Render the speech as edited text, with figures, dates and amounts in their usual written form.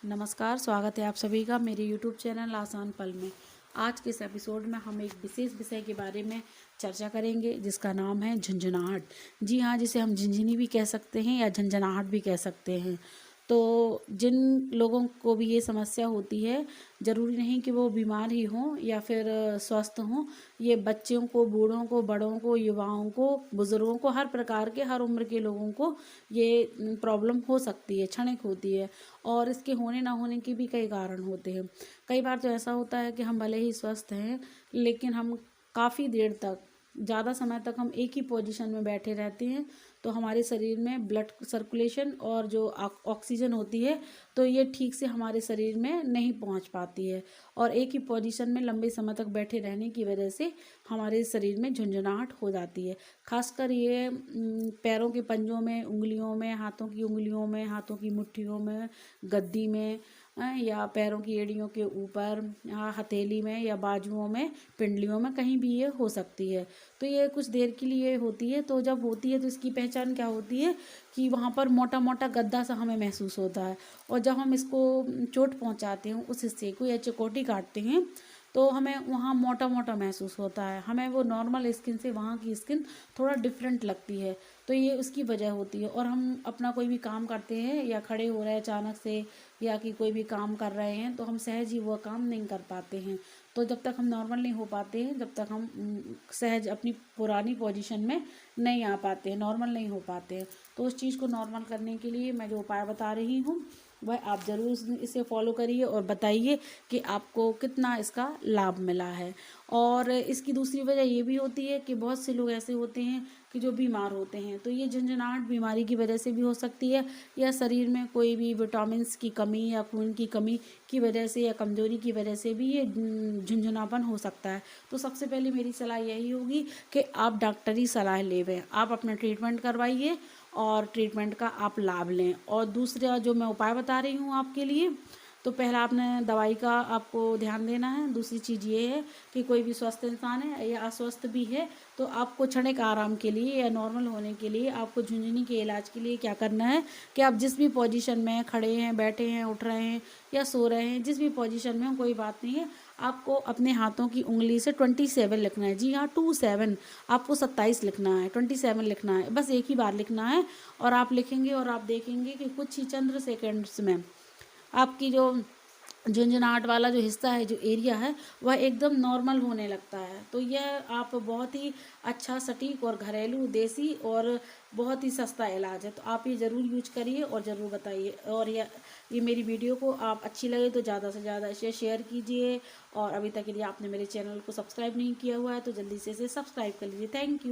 नमस्कार, स्वागत है आप सभी का मेरे YouTube चैनल आसान पल में। आज के इस एपिसोड में हम एक विशेष विषय के बारे में चर्चा करेंगे जिसका नाम है झुंझुनाहट। जी हाँ, जिसे हम झुनझुनी भी कह सकते हैं या झंझनाहट भी कह सकते हैं। तो जिन लोगों को भी ये समस्या होती है, ज़रूरी नहीं कि वो बीमार ही हों या फिर स्वस्थ हों। ये बच्चों को, बूढ़ों को, बड़ों को, युवाओं को, बुज़ुर्गों को, हर प्रकार के, हर उम्र के लोगों को ये प्रॉब्लम हो सकती है, क्षणिक होती है। और इसके होने ना होने के भी कई कारण होते हैं। कई बार तो ऐसा होता है कि हम भले ही स्वस्थ हैं, लेकिन हम काफ़ी देर तक, ज़्यादा समय तक हम एक ही पोजीशन में बैठे रहते हैं, तो हमारे शरीर में ब्लड सर्कुलेशन और जो ऑक्सीजन होती है, तो ये ठीक से हमारे शरीर में नहीं पहुंच पाती है। और एक ही पोजीशन में लंबे समय तक बैठे रहने की वजह से हमारे शरीर में झुंझुनाहट हो जाती है। खासकर ये पैरों के पंजों में, उंगलियों में, हाथों की उंगलियों में, हाथों की मुट्ठियों में, गद्दी में, या पैरों की एड़ियों के ऊपर, या हथेली में, या बाजुओं में, पिंडलियों में, कहीं भी ये हो सकती है। तो ये कुछ देर के लिए होती है। तो जब होती है तो इसकी पहचान क्या होती है कि वहाँ पर मोटा मोटा गद्दा सा हमें महसूस होता है। और जब हम इसको चोट पहुँचाते हैं उस हिस्से को या चकोटी काटते हैं, तो हमें वहाँ मोटा मोटा महसूस होता है। हमें वो नॉर्मल स्किन से वहाँ की स्किन थोड़ा डिफरेंट लगती है। तो ये उसकी वजह होती है। और हम अपना कोई भी काम करते हैं या खड़े हो रहे हैं अचानक से, या कि कोई भी काम कर रहे हैं, तो हम सहज ही वो काम नहीं कर पाते हैं। तो जब तक हम नॉर्मल नहीं हो पाते हैं, जब तक हम सहज अपनी पुरानी पोजीशन में नहीं आ पाते हैं, नॉर्मल नहीं हो पाते हैं। तो उस चीज़ को नॉर्मल करने के लिए मैं जो उपाय बता रही हूँ, वह आप ज़रूर इसे फॉलो करिए और बताइए कि आपको कितना इसका लाभ मिला है। और इसकी दूसरी वजह ये भी होती है कि बहुत से लोग ऐसे होते हैं कि जो बीमार होते हैं, तो ये झुंझुनाहट बीमारी की वजह से भी हो सकती है, या शरीर में कोई भी विटामिन्स की कमी या खून की कमी की वजह से या कमज़ोरी की वजह से भी ये झुंझुनापन हो सकता है। तो सबसे पहले मेरी सलाह यही होगी कि आप डॉक्टरी सलाह लेवें, आप अपना ट्रीटमेंट करवाइए और ट्रीटमेंट का आप लाभ लें। और दूसरा जो मैं उपाय बता रही हूँ आपके लिए, तो पहला आपने दवाई का आपको ध्यान देना है। दूसरी चीज़ ये है कि कोई भी स्वस्थ इंसान है या अस्वस्थ भी है, तो आपको क्षणिक आराम के लिए या नॉर्मल होने के लिए आपको झुनझुनी के इलाज के लिए क्या करना है कि आप जिस भी पोजीशन में खड़े हैं, बैठे हैं, उठ रहे हैं या सो रहे हैं, जिस भी पोजीशन में हो, कोई बात नहीं है, आपको अपने हाथों की उंगली से 27 लिखना है। जी हाँ, 27, आपको 27 लिखना है, 27 लिखना है, बस एक ही बार लिखना है। और आप लिखेंगे और आप देखेंगे कि कुछ ही चंद्र सेकेंड्स में आपकी जो झुंझुनाहट वाला जो हिस्सा है, जो एरिया है, वह एकदम नॉर्मल होने लगता है। तो यह आप बहुत ही अच्छा, सटीक और घरेलू, देसी और बहुत ही सस्ता इलाज है। तो आप ये ज़रूर यूज करिए और ज़रूर बताइए। और ये मेरी वीडियो को आप अच्छी लगे तो ज़्यादा से ज़्यादा इसे शेयर कीजिए। और अभी तक यदि आपने मेरे चैनल को सब्सक्राइब नहीं किया हुआ है तो जल्दी से इसे सब्सक्राइब कर लीजिए। Thank you.